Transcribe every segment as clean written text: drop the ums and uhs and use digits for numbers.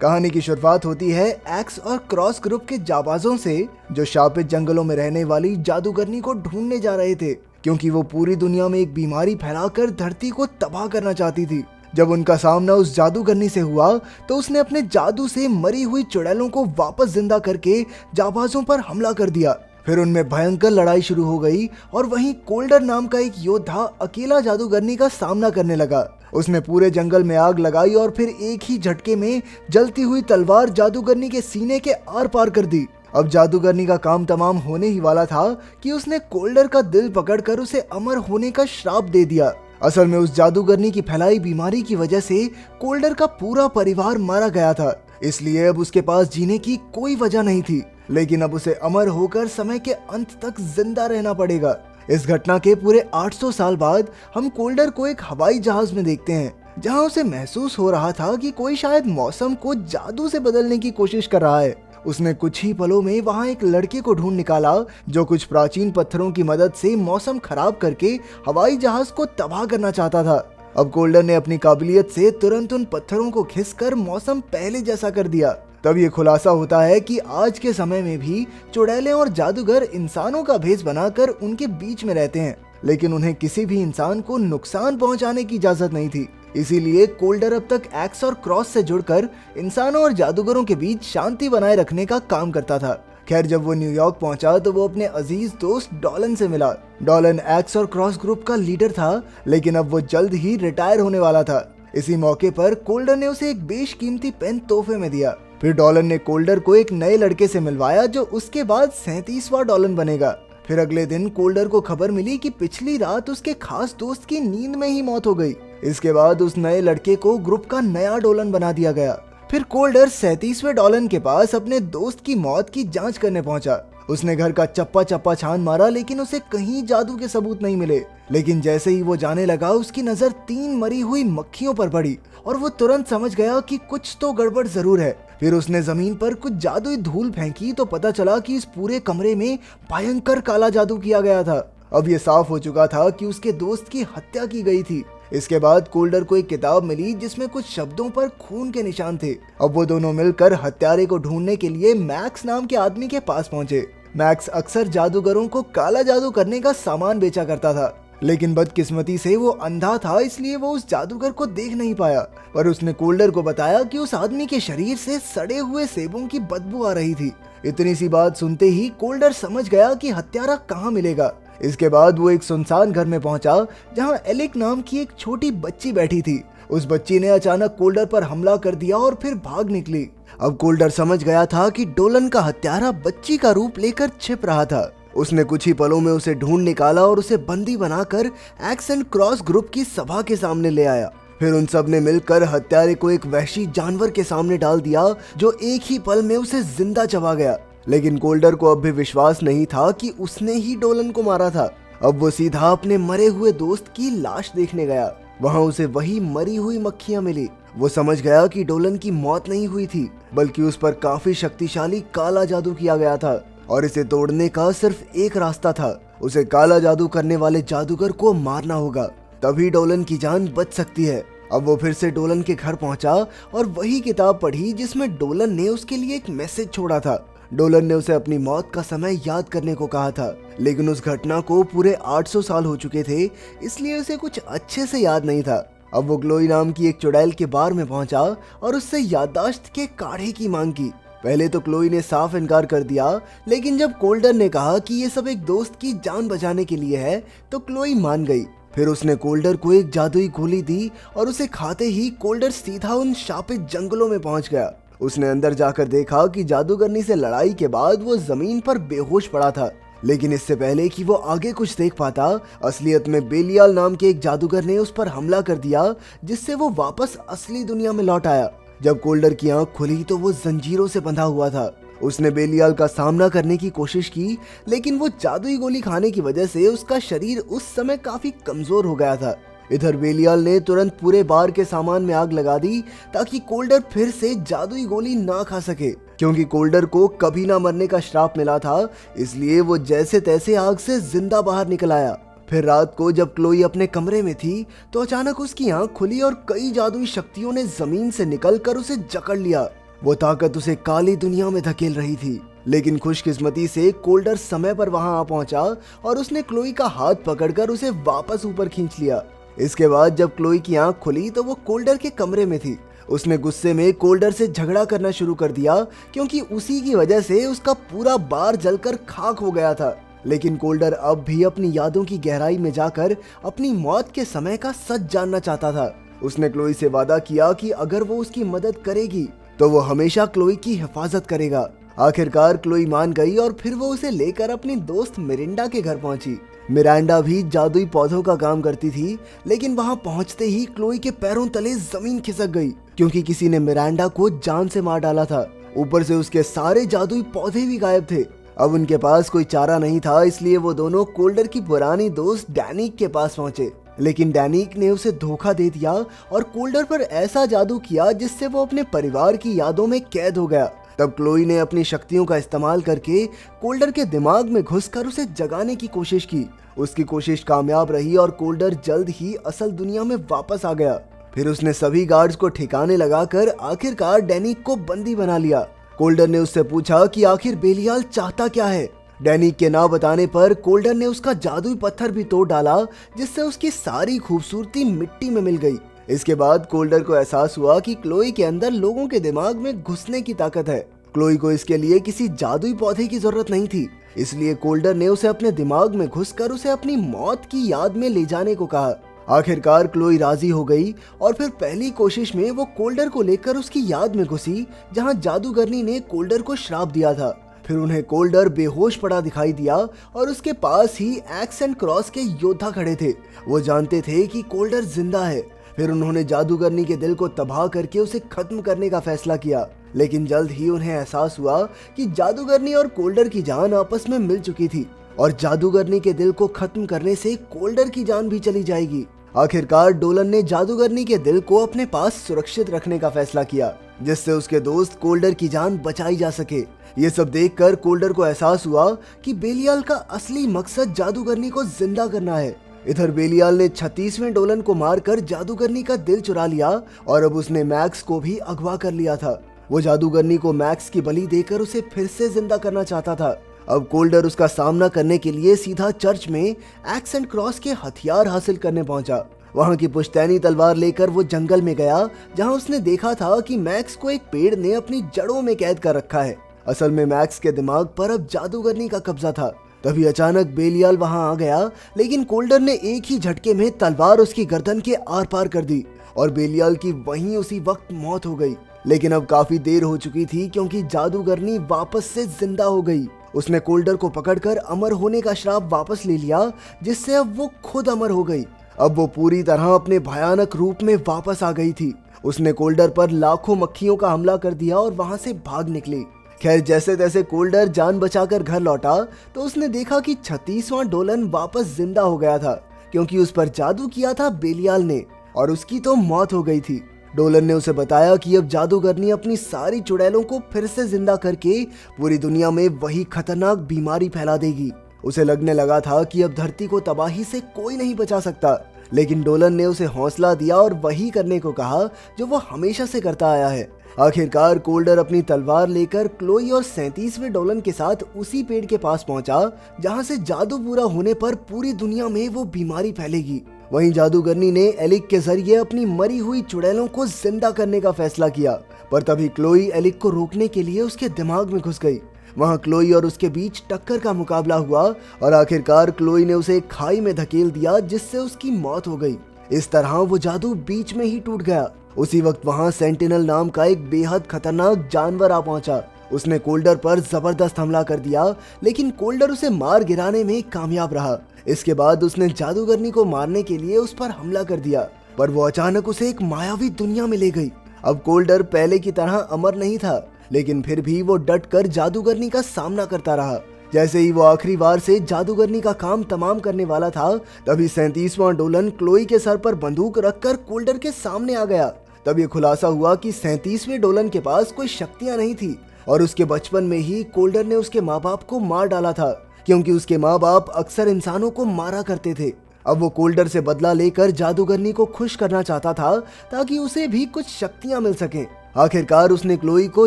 कहानी की शुरुआत होती है एक्स और क्रॉस ग्रुप के जाबाजों से, जो शापित जंगलों में रहने वाली जादूगरनी को ढूंढने जा रहे थे, क्योंकि वो पूरी दुनिया में एक बीमारी फैलाकर धरती को तबाह करना चाहती थी। जब उनका सामना उस जादूगरनी से हुआ तो उसने अपने जादू से मरी हुई चुड़ैलों को वापस जिंदा करके जाबाजों पर हमला कर दिया। फिर उनमें भयंकर लड़ाई शुरू हो गई और वहीं कोल्डर नाम का एक योद्धा अकेला जादूगरनी का सामना करने लगा। उसने पूरे जंगल में आग लगाई और फिर एक ही झटके में जलती हुई तलवार जादूगरनी के सीने के आर पार कर दी। अब जादूगरनी का काम तमाम होने ही वाला था कि उसने कोल्डर का दिल पकड़कर उसे अमर होने का श्राप दे दिया। असल में उस जादूगरनी की फैलाई बीमारी की वजह से कोल्डर का पूरा परिवार मारा गया था, इसलिए अब उसके पास जीने की कोई वजह नहीं थी। लेकिन अब उसे अमर होकर समय के अंत तक जिंदा रहना पड़ेगा। इस घटना के पूरे 800 साल बाद हम कोल्डर को एक हवाई जहाज में देखते हैं, जहां उसे महसूस हो रहा था कि कोई शायद मौसम को जादू से बदलने की कोशिश कर रहा है। उसने कुछ ही पलों में वहां एक लड़के को ढूंढ निकाला जो कुछ प्राचीन पत्थरों की मदद से मौसम खराब करके हवाई जहाज को तबाह करना चाहता था। अब कोल्डर ने अपनी काबिलियत से तुरंत उन पत्थरों को खिसकर मौसम पहले जैसा कर दिया। तब ये खुलासा होता है कि आज के समय में भी चुड़ैलें और जादूगर इंसानों का भेष बनाकर उनके बीच में रहते हैं, लेकिन उन्हें किसी भी इंसान को नुकसान पहुंचाने की इजाजत नहीं थी। इसीलिए कोल्डर अब तक एक्स और क्रॉस से जुड़कर इंसानों और जादूगरों के बीच शांति बनाए रखने का काम करता था। खैर, जब वो न्यूयॉर्क पहुंचा तो वो अपने अजीज दोस्त डॉलन से मिला। डॉलन एक्स और क्रॉस ग्रुप का लीडर था, लेकिन अब वो जल्द ही रिटायर होने वाला था। इसी मौके पर कोल्डर ने उसे एक बेशकीमती पेन तोहफे में दिया। फिर डॉलन ने कोल्डर को एक नए लड़के से मिलवाया जो उसके बाद 37वां डॉलन बनेगा। फिर अगले दिन कोल्डर को खबर मिली कि पिछली रात उसके खास दोस्त की नींद में ही मौत हो गई। इसके बाद उस नए लड़के को ग्रुप का नया डॉलन बना दिया गया। फिर कोल्डर 37वें डॉलन के पास अपने दोस्त की मौत की जांच करने पहुंचा। उसने घर का चप्पा चप्पा छान मारा, लेकिन उसे कहीं जादू के सबूत नहीं मिले। लेकिन जैसे ही वो जाने लगा, उसकी नजर 3 मरी हुई मक्खियों पर पड़ी और वो तुरंत समझ गया कि कुछ तो गड़बड़ जरूर है। फिर उसने जमीन पर कुछ जादुई धूल फेंकी तो पता चला कि इस पूरे कमरे में भयंकर काला जादू किया गया था। अब ये साफ हो चुका था कि उसके दोस्त की हत्या की गई थी। इसके बाद कोल्डर को एक किताब मिली जिसमें कुछ शब्दों पर खून के निशान थे। अब वो दोनों मिलकर हत्यारे को ढूंढने के लिए मैक्स नाम के आदमी के पास पहुंचे। मैक्स अक्सर जादूगरों को काला जादू करने का सामान बेचा करता था, लेकिन बदकिस्मती से वो अंधा था, इसलिए वो उस जादूगर को देख नहीं पाया। पर उसने कोल्डर को बताया कि उस आदमी के शरीर से सड़े हुए सेबों की बदबू आ रही थी। इतनी सी बात सुनते ही कोल्डर समझ गया कि हत्यारा कहाँ मिलेगा। इसके बाद वो एक सुनसान घर में पहुंचा जहां एलिक नाम की एक छोटी बच्ची बैठी थी। उस बच्ची ने अचानक कोल्डर पर हमला कर दिया और फिर भाग निकली। अब कोल्डर समझ गया था कि डोलन का हत्यारा बच्ची का रूप लेकर छिप रहा था। उसने कुछ ही पलों में उसे ढूंढ निकाला और उसे बंदी बनाकर एक्स एंड क्रॉस ग्रुप की सभा के सामने ले आया। फिर उन सब ने मिलकर हत्यारे को एक वहशी जानवर के सामने डाल दिया जो एक ही पल में उसे जिंदा चबा गया। लेकिन कोल्डर को अब भी विश्वास नहीं था कि उसने ही डोलन को मारा था। अब वो सीधा अपने मरे हुए दोस्त की लाश देखने गया। वहाँ उसे वही मरी हुई मक्खियां मिली। वो समझ गया कि डोलन की मौत नहीं हुई थी, बल्कि उस पर काफी शक्तिशाली काला जादू किया गया था और इसे तोड़ने का सिर्फ एक रास्ता था। उसे काला जादू करने वाले जादूगर को मारना होगा, तभी डोलन की जान बच सकती है। अब वो फिर से डोलन के घर पहुंचा और वही किताब पढ़ी जिसमें डोलन ने उसके लिए एक मैसेज छोड़ा था। डोलन ने उसे अपनी मौत का समय याद करने को कहा था, लेकिन उस घटना को पूरे 800 साल हो चुके थे, इसलिए उसे कुछ अच्छे से याद नहीं था। अब वो ग्लोई नाम की एक चुड़ैल के बार में पहुंचा और उससे याददाश्त के काढ़े की मांग की। पहले तो क्लोई ने साफ इनकार कर दिया, लेकिन जब कोल्डर ने कहा कि ये सब एक दोस्त की जान बचाने के लिए है तो क्लोई मान गई। फिर उसने कोल्डर को एक जादुई गोली दी और उसे खाते ही कोल्डर सीधा उन शापित जंगलों में पहुंच गया। उसने अंदर जाकर देखा कि जादूगरनी से लड़ाई के बाद वो जमीन पर बेहोश पड़ा था। लेकिन इससे पहले कि वो आगे कुछ देख पाता, असलियत में बेलियाल नाम के एक जादूगर ने उस पर हमला कर दिया, जिससे वो वापस असली दुनिया में लौट आया। जब कोल्डर की आंख खुली तो वो जंजीरों से बंधा हुआ था। उसने बेलियाल का सामना करने की कोशिश की, लेकिन वो जादुई गोली खाने की वजह से उसका शरीर उस समय काफी कमजोर हो गया था। इधर बेलियाल ने तुरंत पूरे बार के सामान में आग लगा दी ताकि कोल्डर फिर से जादुई गोली ना खा सके। क्योंकि कोल्डर को कभी ना मरने का श्राप मिला था, इसलिए वो जैसे तैसे आग से जिंदा बाहर निकल आया। फिर रात को जब क्लोई अपने कमरे में थी तो अचानक उसकी आंख खुली और कई जादुई शक्तियों ने जमीन से निकलकर उसे जकड़ लिया। वो ताकत उसे काली दुनिया में धकेल रही थी। लेकिन खुशकिस्मती से कोल्डर समय पर वहां आ पहुंचा और उसने क्लोई का हाथ पकड़कर उसे वापस ऊपर खींच लिया। इसके बाद जब क्लोई की आंख खुली तो वो कोल्डर के कमरे में थी। उसने गुस्से में कोल्डर से झगड़ा करना शुरू कर दिया क्योंकि उसी की वजह से उसका पूरा बार जलकर खाक हो गया था। लेकिन कोल्डर अब भी अपनी यादों की गहराई में जाकर अपनी मौत के समय का सच जानना चाहता था। उसने क्लोई से वादा किया कि अगर वो उसकी मदद करेगी तो वो हमेशा क्लोई की हिफाजत करेगा। आखिरकार क्लोई मान गई और फिर वो उसे लेकर अपनी दोस्त मिरिंडा के घर पहुंची। मिरांडा भी जादुई पौधों का काम करती थी, लेकिन वहां पहुंचते ही क्लोई के पैरों तले जमीन खिसक गई क्योंकि किसी ने मिरांडा को जान से मार डाला था। ऊपर से उसके सारे जादुई पौधे भी गायब थे। अब उनके पास कोई चारा नहीं था, इसलिए वो दोनों कोल्डर की पुरानी दोस्त डैनिक के पास पहुंचे। लेकिन डैनिक ने उसे धोखा दे दिया और कोल्डर पर ऐसा जादू किया जिससे वो अपने परिवार की यादों में कैद हो गया। तब क्लोई ने अपनी शक्तियों का इस्तेमाल करके कोल्डर के दिमाग में घुसकर उसे जगाने की कोशिश की। उसकी कोशिश कामयाब रही और कोल्डर जल्द ही असल दुनिया में वापस आ गया। फिर उसने सभी गार्ड्स को ठिकाने लगाकर आखिरकार डैनिक को बंदी बना लिया। कोल्डर ने उससे पूछा कि आखिर बेलियाल चाहता क्या है। डैनिक के ना बताने पर कोल्डर ने उसका जादुई पत्थर भी तोड़ डाला, जिससे उसकी सारी खूबसूरती मिट्टी में मिल गई। इसके बाद कोल्डर को एहसास हुआ कि क्लोई के अंदर लोगों के दिमाग में घुसने की ताकत है। क्लोई को इसके लिए किसी जादुई पौधे की जरूरत नहीं थी, इसलिए कोल्डर ने उसे अपने दिमाग में घुसकर उसे अपनी मौत की याद में ले जाने को कहा। आखिरकार क्लोई राजी हो गई और फिर पहली कोशिश में वो कोल्डर को लेकर उसकी याद में घुसी, जहां जादूगरनी ने कोल्डर को श्राप दिया था। फिर उन्हें कोल्डर बेहोश पड़ा दिखाई दिया और उसके पास ही एक्स एंड क्रॉस के योद्धा खड़े थे। वो जानते थे कि कोल्डर जिंदा है। फिर उन्होंने जादूगरनी के दिल को तबाह करके उसे खत्म करने का फैसला किया। लेकिन जल्द ही उन्हें एहसास हुआ कि जादूगरनी और कोल्डर की जान आपस में मिल चुकी थी और जादूगरनी के दिल को खत्म करने से कोल्डर की जान भी चली जाएगी। आखिरकार डोलन ने जादूगरनी के दिल को अपने पास सुरक्षित रखने का फैसला किया, जिससे उसके दोस्त कोल्डर की जान बचाई जा सके। ये सब देखकर कोल्डर को एहसास हुआ कि बेलियाल का असली मकसद जादूगरनी को जिंदा करना है। इधर बेलियाल ने 36वें डोलन को मारकर जादूगरनी का दिल चुरा लिया और अब उसने मैक्स को भी अगवा कर लिया था। वो जादूगरनी को मैक्स की बलि देकर उसे फिर से जिंदा करना चाहता था। अब कोल्डर उसका सामना करने के लिए सीधा चर्च में एक्स एंड क्रॉस के हथियार हासिल करने पहुंचा। वहां की पुश्तैनी तलवार लेकर वो जंगल में गया, जहां उसने देखा था कि मैक्स को एक पेड़ ने अपनी जड़ों में कैद कर रखा है। असल में मैक्स के दिमाग पर अब जादूगरनी का कब्जा था। तभी अचानक बेलियाल वहां आ गया, लेकिन कोल्डर ने एक ही झटके में तलवार उसकी गर्दन के आर पार कर दी और बेलियाल की वहीं उसी वक्त मौत हो गई। लेकिन अब काफी देर हो चुकी थी क्योंकि जादूगरनी वापस से जिंदा हो गई। उसने कोल्डर को पकड़कर अमर होने का श्राप वापस ले लिया, जिससे अब वो खुद अमर हो गई। अब वो पूरी तरह अपने भयानक रूप में वापस आ गई थी। उसने कोल्डर पर लाखों मक्खियों का हमला कर दिया और वहां से भाग निकली। खैर, जैसे तैसे कोल्डर जान बचाकर घर लौटा तो उसने देखा कि 36वां डोलन वापस जिंदा हो गया था, क्योंकि उस पर जादू किया था बेलियाल ने और उसकी तो मौत हो गई थी। डोलन ने उसे बताया कि अब जादूगरनी अपनी सारी चुड़ैलों को फिर से जिंदा करके पूरी दुनिया में वही खतरनाक बीमारी फैला देगी। उसे लगने लगा था कि अब धरती को तबाही से कोई नहीं बचा सकता, लेकिन डोलन ने उसे हौसला दिया और वही करने को कहा जो वो हमेशा से करता आया है। आखिरकार कोल्डर अपनी तलवार लेकर क्लोई और 37वें डोलन के साथ उसी पेड़ के पास पहुंचा, जहां से जादू पूरा होने पर पूरी दुनिया में वो बीमारी फैलेगी। वहीं जादूगरनी ने एलिक के जरिए अपनी मरी हुई चुड़ैलों को जिंदा करने का फैसला किया, पर तभी क्लोई एलिक को रोकने के लिए उसके दिमाग में घुस गई। वहां क्लोई और उसके बीच टक्कर का मुकाबला हुआ और आखिरकार क्लोई ने उसे एक खाई में धकेल दिया, जिससे उसकी मौत हो गई। इस तरह वो जादू बीच में ही टूट गया। उसी वक्त वहां सेंटिनल नाम का एक बेहद खतरनाक जानवर आ पहुंचा। उसने कोल्डर पर जबरदस्त हमला कर दिया, लेकिन कोल्डर उसे मार गिराने में कामयाब रहा। इसके बाद उसने जादूगरनी को मारने के लिए उस पर हमला कर दिया, पर वो अचानक उसे एक मायावी दुनिया में ले गई। अब कोल्डर पहले की तरह अमर नहीं था, लेकिन फिर भी वो डट कर जादूगरनी का सामना करता रहा। जैसे ही वो आखिरी बार से जादूगरनी का काम तमाम करने वाला था, तभी 37वां डोलन क्लोई के सर पर बंदूक रखकर कोल्डर के सामने आ गया। तब ये खुलासा हुआ कि 37वें डोलन के पास कोई शक्तियां नहीं थी और उसके बचपन में ही कोल्डर ने उसके माँ बाप को मार डाला था, क्योंकि उसके माँ बाप अक्सर इंसानों को मारा करते थे। अब वो कोल्डर से बदला लेकर जादूगरनी को खुश करना चाहता था, ताकि उसे भी कुछ शक्तियां मिल सकें। आखिरकार उसने क्लोई को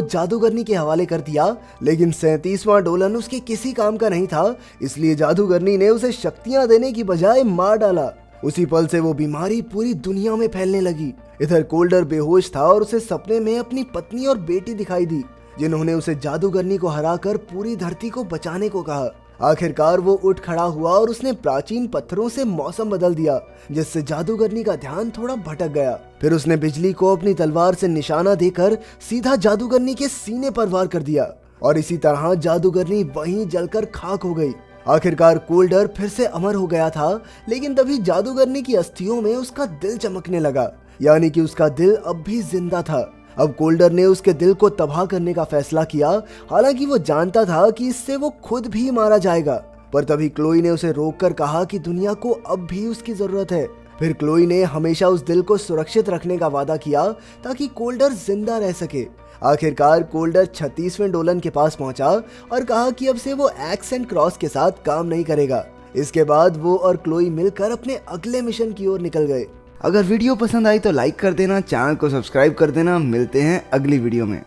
जादूगरनी के हवाले कर दिया, लेकिन 37वां डोलन उसके किसी काम का नहीं था, इसलिए जादूगरनी ने उसे शक्तियां देने की बजाय मार डाला। उसी पल से वो बीमारी पूरी दुनिया में फैलने लगी। इधर कोल्डर बेहोश था और उसे सपने में अपनी पत्नी और बेटी दिखाई दी, जिन्होंने उसे जादूगरनी को हराकर पूरी धरती को बचाने को कहा। आखिरकार वो उठ खड़ा हुआ और उसने प्राचीन पत्थरों से मौसम बदल दिया, जिससे जादूगरनी का ध्यान थोड़ा भटक गया। फिर उसने बिजली को अपनी तलवार से निशाना देकर सीधा जादूगरनी के सीने पर वार कर दिया और इसी तरह जादूगरनी वहीं जलकर खाक हो गई। आखिरकार कोल्डर फिर से अमर हो गया था, लेकिन तभी जादूगरनी की अस्थियों में उसका दिल चमकने लगा, यानी कि उसका दिल अब भी जिंदा था। अब कोल्डर ने उसके दिल को तबाह करने का फैसला किया, हालांकि वो जानता था कि इससे वो खुद भी मारा जाएगा। पर तभी क्लोई ने उसे रोककर कहा कि दुनिया को अब भी उसकी जरूरत है। फिर क्लोई ने हमेशा उस दिल को सुरक्षित रखने का वादा किया ताकि कोल्डर जिंदा रह सके। आखिरकार कोल्डर 36वें डोलन के पास पहुंचा और कहा कि अब से वो एक्स एंड क्रॉस के साथ काम नहीं करेगा। इसके बाद वो और क्लोई मिलकर अपने अगले मिशन की ओर निकल गए। अगर वीडियो पसंद आई तो लाइक कर देना, चैनल को सब्सक्राइब कर देना। मिलते हैं अगली वीडियो में।